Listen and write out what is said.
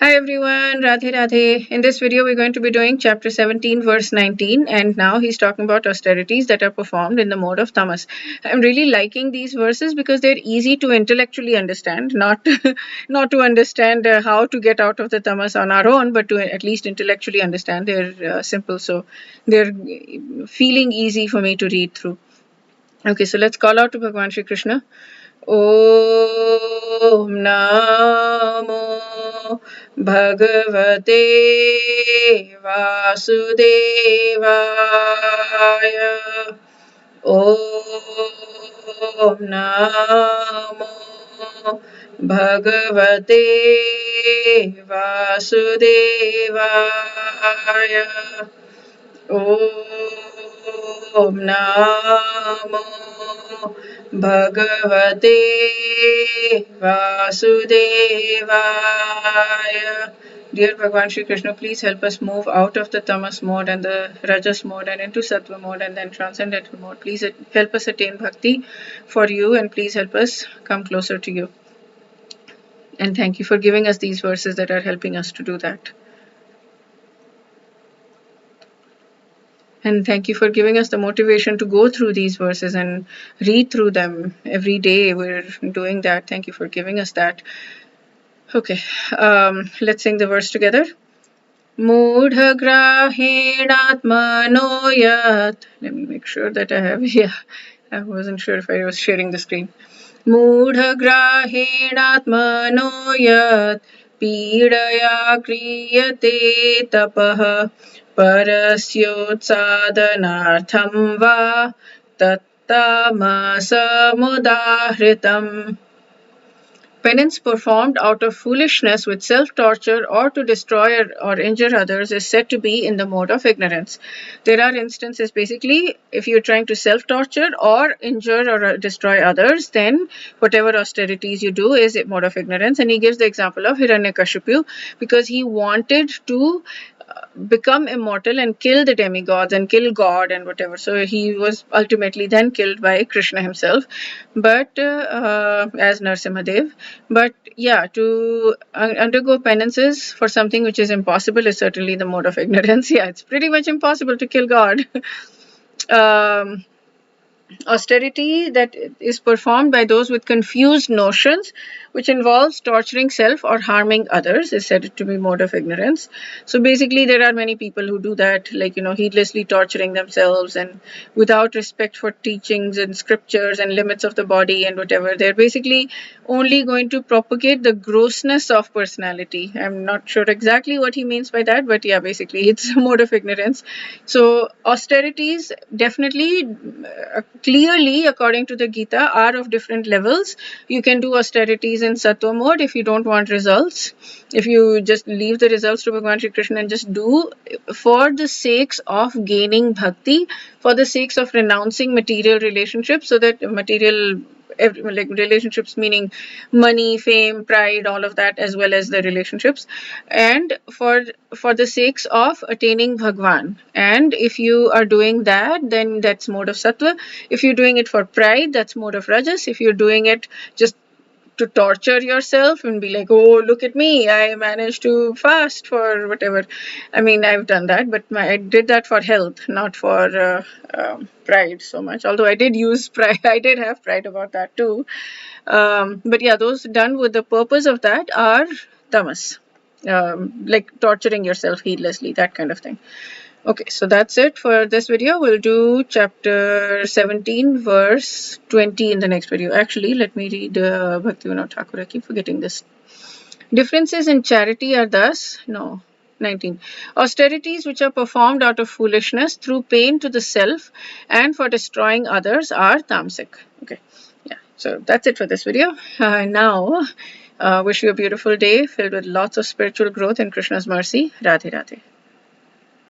Hi everyone, Radhe Radhe. In this video, we're going to be doing chapter 17, verse 19, and now he's talking about austerities that are performed in the mode of tamas. I'm really liking these verses because they're easy to intellectually understand, not not to understand how to get out of the tamas on our own, but to at least intellectually understand. They're simple, so they're feeling easy for me to read through. Okay, so let's call out to Bhagwan Shri Krishna. Om Namo Bhagavate Vasudevaya. Om Namo Bhagavate Vasudevaya. Om Namo Bhagavate Vasudevaya. Dear Bhagwan Shri Krishna, please help us move out of the tamas mode and the rajas mode and into sattva mode and then transcendental mode. Please help us attain bhakti for you and please help us come closer to you. And thank you for giving us these verses that are helping us to do that. And thank you for giving us the motivation to go through these verses and read through them every day. We're doing that. Thank you for giving us that. Okay, let's sing the verse together. Mudhagrahenatmano yat. Let me make sure that I have, I wasn't sure if I was sharing the screen. Mudhagrahenatmano yat pīdaya kriyate tapah parasyotsādanārtham va tattamasamudahritam. Penance performed out of foolishness with self-torture or to destroy or injure others is said to be in the mode of ignorance. There are instances, basically, if you're trying to self-torture or injure or destroy others, then whatever austerities you do is a mode of ignorance. And he gives the example of Hiranyakashipu because he wanted to become immortal and kill the demigods and kill God and whatever. So he was ultimately then killed by Krishna himself, but as Narsimhadev. But yeah, to undergo penances for something which is impossible is certainly the mode of ignorance. Yeah, it's pretty much impossible to kill God. Austerity that is performed by those with confused notions, which involves torturing self or harming others, is said to be mode of ignorance. So basically, there are many people who do that, like, heedlessly torturing themselves and without respect for teachings and scriptures and limits of the body and whatever. They're basically only going to propagate the grossness of personality. I'm not sure exactly what he means by that, but yeah, basically, it's a mode of ignorance. So austerities definitely clearly, according to the Gita, are of different levels. You can do austerities in sattva mode if you don't want results. If you just leave the results to Bhagwan Shri Krishna and just do for the sakes of gaining bhakti, for the sakes of renouncing material relationships, so that material relationships meaning money, fame, pride, all of that, as well as the relationships, and for the sakes of attaining bhagvan. And if you are doing that, then that's mode of sattva. If you're doing it for pride, that's mode of rajas. If you're doing it just to torture yourself and be like, oh, look at me, I managed to fast for whatever. I mean, I've done that, but I did that for health, not for pride so much. Although I did use pride, I did have pride about that too. But yeah, those done with the purpose of that are tamas, like torturing yourself heedlessly, that kind of thing. Okay, so that's it for this video. We'll do chapter 17, verse 20 in the next video. Actually, let me read Bhaktivinoda Thakur. I keep forgetting this. Differences in charity are thus, 19. Austerities which are performed out of foolishness through pain to the self and for destroying others are tamasic. Okay, yeah, so that's it for this video. Now, wish you a beautiful day filled with lots of spiritual growth and Krishna's mercy. Radhe Radhe.